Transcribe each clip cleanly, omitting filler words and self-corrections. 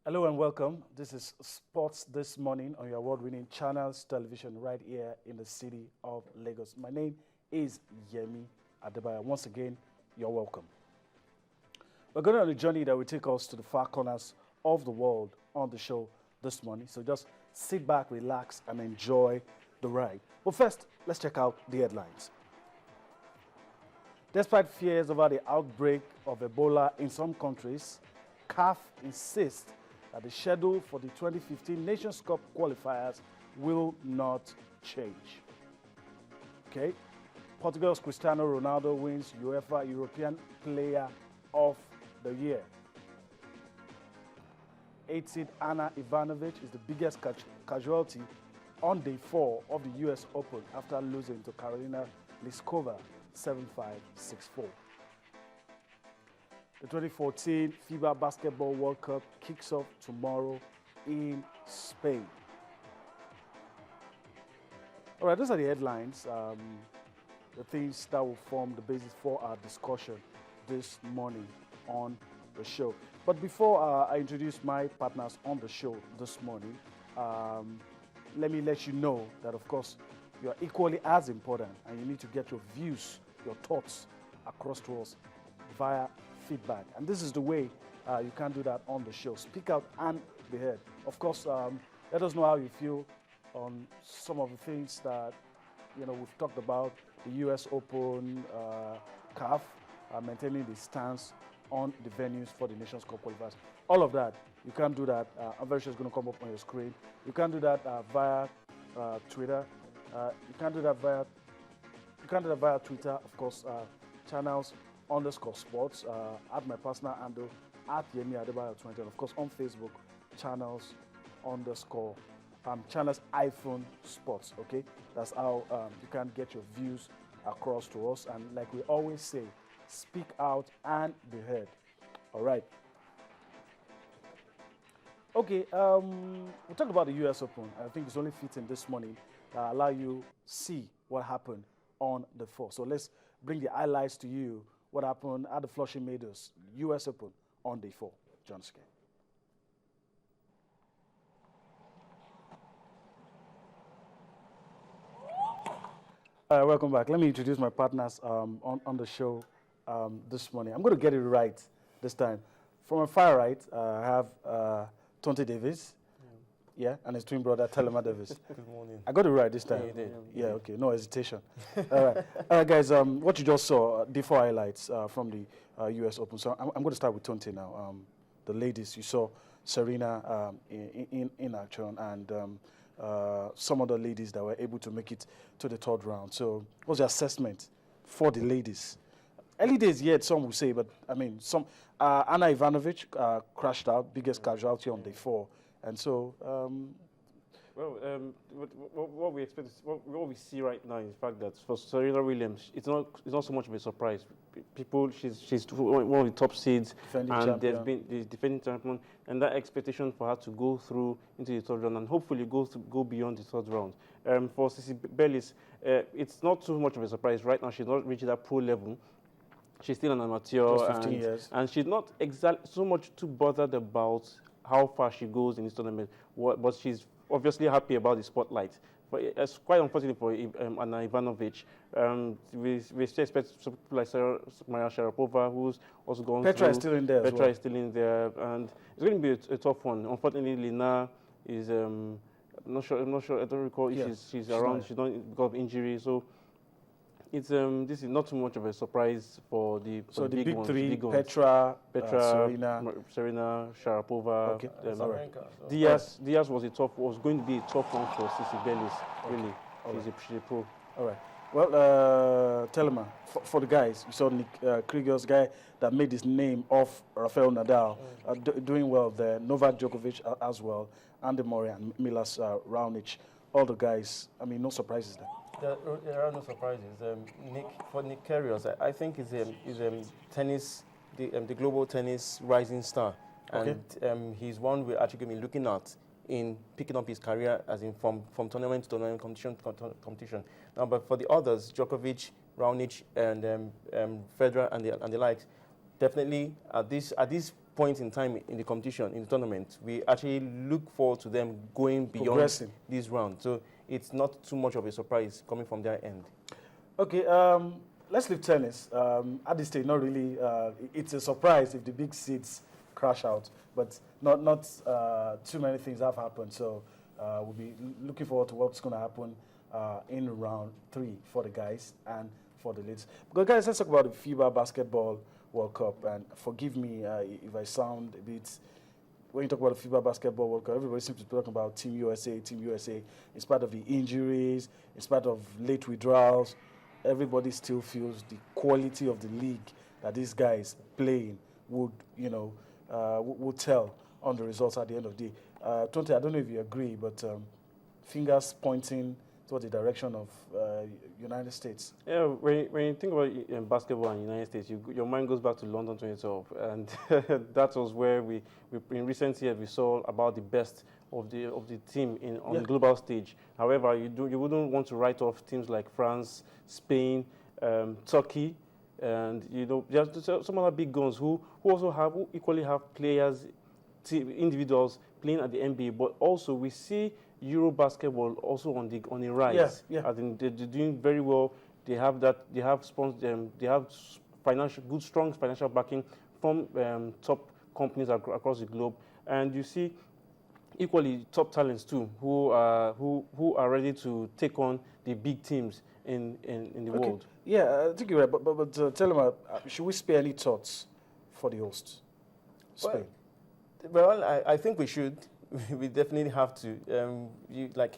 Hello and welcome. This is Sports This Morning on your award-winning Channels Television right here in the city of Lagos. My name is Yemi Adebayo. Once again, you're welcome. We're going on a journey that will take us to the far corners of the world on the show this morning. So just sit back, relax, and enjoy the ride. But first, let's check out the headlines. Despite fears over the outbreak of Ebola in some countries, CAF insists that the schedule for the 2015 Nations Cup qualifiers will not change. Okay, Portugal's Cristiano Ronaldo wins UEFA European Player of the Year. 8-seed Ana Ivanovic is the biggest casualty on day 4 of the US Open after losing to Karolina Pliskova 7-5, 6-4. The 2014 FIBA Basketball World Cup kicks off tomorrow in Spain. All right, those are the headlines, the things that will form the basis for our discussion this morning on the show. But before I introduce my partners on the show this morning, let me let you know that, of course, you are equally as important and you need to get your views, your thoughts across to us via feedback. And this is the way you can do that on the show. Speak out and be heard. Of course, let us know how you feel on some of the things that we've talked about, the US Open, CAF, maintaining the stance on the venues for the Nations Cup qualifiers. All of that, you can do that. I'm very sure it's going to come up on your screen. You can do that via Twitter. You can do that via Twitter, of course, channels_sports, at my personal handle, at Yemi Adebayo 20, and of course on Facebook, channels iPhone Sports, okay? That's how you can get your views across to us. And like we always say, speak out and be heard. All right. Okay, we'll talk about the US Open. I think it's only fitting this morning that allow you see what happened on the 4th. So let's bring the highlights to you. What happened at the Flushing Meadows US Open on day 4. John Skye. Welcome back. Let me introduce my partners on the show this morning. I'm going to get it right this time. From my far right, I have Tonte Davis. Yeah, and his twin brother, Telema Davis. Good morning. I got it right this time. Yeah, you did. Yeah, okay, no hesitation. All right, guys, what you just saw, the 4 highlights from the US Open. So I'm going to start with Tonte now. The ladies, you saw Serena in action, and some other ladies that were able to make it to the 3rd round. So what's your assessment for the ladies? Early days yet, some will say, but I mean, Ana Ivanovic crashed out, biggest casualty on day 4. And so, what we expect, what we see right now is the fact that for Serena Williams, it's not so much of a surprise. She's one of the top seeds, there's been the defending champion, and that expectation for her to go through into the 3rd round and hopefully go beyond the 3rd round. For Sissy Bellis, it's not too much of a surprise. Right now, she's not reached that pro level. She's still an amateur, just 15 years, and she's not exactly so much too bothered about how far she goes in this tournament, but she's obviously happy about the spotlight. But it's quite unfortunate for Ana Ivanovic. We still expect some people like Maria Sharapova, who's also going Petra through. Is still in there. Petra is still in there, and it's going to be a tough one. Unfortunately, Lina is I'm not sure. I don't recall if she's around. She's not because of injury, so. It's this is not too much of a surprise for the big ones, three: big Petra, Serena, Sharapova. Okay. Diaz was going to be a tough one for Sissy Bellis. Really, she's a pro. All right. Well, Telema, for the guys, you saw Nick Kyrgios, guy that made his name off Rafael Nadal, doing well there. Novak Djokovic as well, Andy Murray and Milas Raonic. All the guys. I mean, no surprises there. There are no surprises. Nick Kyrgios, I think is tennis, the global tennis rising star, and he's one we're actually going to be looking at in picking up his career, as in from tournament to tournament, competition. Now, but for the others, Djokovic, Raonic, and Federer, and the likes, definitely at this point in time in the competition, in the tournament, we actually look forward to them going beyond this round. So it's not too much of a surprise coming from their end. Okay, let's leave tennis. At this stage, not really. It's a surprise if the big seeds crash out, but not too many things have happened. So we'll be looking forward to what's going to happen in round 3 for the guys and for the ladies. Because guys, let's talk about the FIBA Basketball World Cup. And forgive me if I sound a bit. When you talk about the FIBA Basketball World Cup, everybody seems to be talking about Team USA, Team USA. In spite of the injuries, in spite of late withdrawals, everybody still feels the quality of the league that these guys playing would, would tell on the results at the end of the day. Tonte, I don't know if you agree, but fingers pointing towards the direction of United States. Yeah, when you think about basketball in the United States, your mind goes back to London 2012, and that was where we in recent years we saw about the best of the team on the global stage. However, you wouldn't want to write off teams like France, Spain, Turkey, and there's some other big guns who equally have players, individuals playing at the NBA, but also we see Euro basketball also on the rise. I think they're doing very well. They have strong financial backing from top companies across the globe, and you see equally top talents too who are ready to take on the big teams in the world. Yeah, I think you're right. But tell them, should we spare any thoughts for the hosts? Spain. Well, I think we should. We definitely have to. Like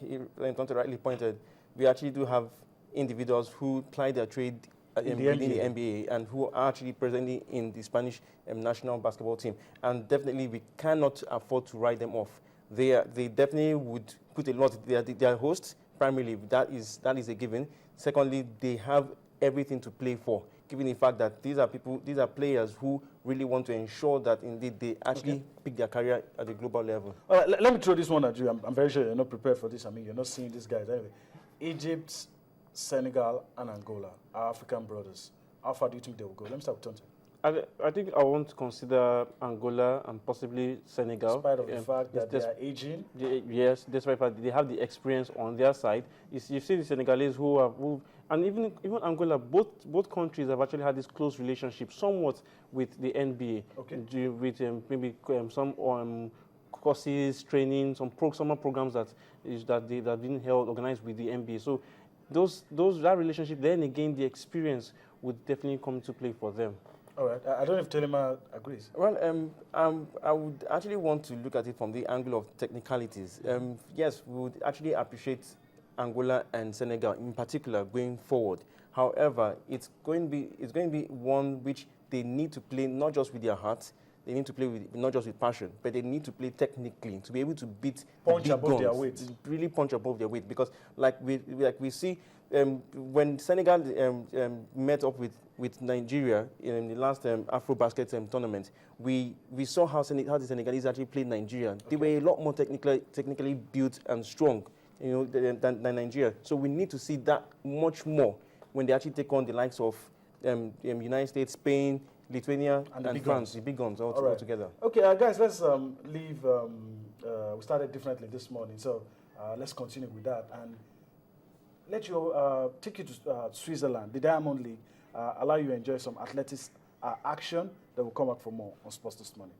Tonte rightly pointed, we actually do have individuals who ply their trade within the NBA and who are actually presently in the Spanish national basketball team. And definitely we cannot afford to write them off. They definitely would put a lot. They are hosts primarily. That is a given. Secondly, they have everything to play for, given the fact that these are players who really want to ensure that indeed they actually pick their career at the global level. All right, let me throw this one at you. I'm very sure you're not prepared for this. I mean, you're not seeing these guys anyway. Egypt, Senegal, and Angola, our African brothers. How far do you think they will go? Let me start with Tonte. I think I want to consider Angola and possibly Senegal. In spite of the fact that they are aging? Yes, despite the fact that they have the experience on their side. You see the Senegalese and even Angola, both countries have actually had this close relationship somewhat with the NBA. Okay. With maybe some courses, training, some summer programs that have been organized with the NBA. So that relationship, then again, the experience would definitely come into play for them. All right. I don't know if Telema agrees. Well, I would actually want to look at it from the angle of technicalities. Yes, we would actually appreciate Angola and Senegal in particular going forward. However, it's going to be one which they need to play not just with their hearts, they need to play with not just with passion, but they need to play technically to be able to beat punch above their weight. Really punch above their weight, because like we see when Senegal met up with Nigeria in the last AfroBasket tournament, we saw how the Senegalese actually played Nigeria. Okay. They were a lot more technically built and strong, than Nigeria. So we need to see that much more when they actually take on the likes of United States, Spain, Lithuania, and France, the big guns all together. Okay, guys, let's leave. We started differently this morning, so let's continue with that and let you take you to Switzerland, the Diamond League, allow you to enjoy some athletics action. That will come back for more on Sports This Morning.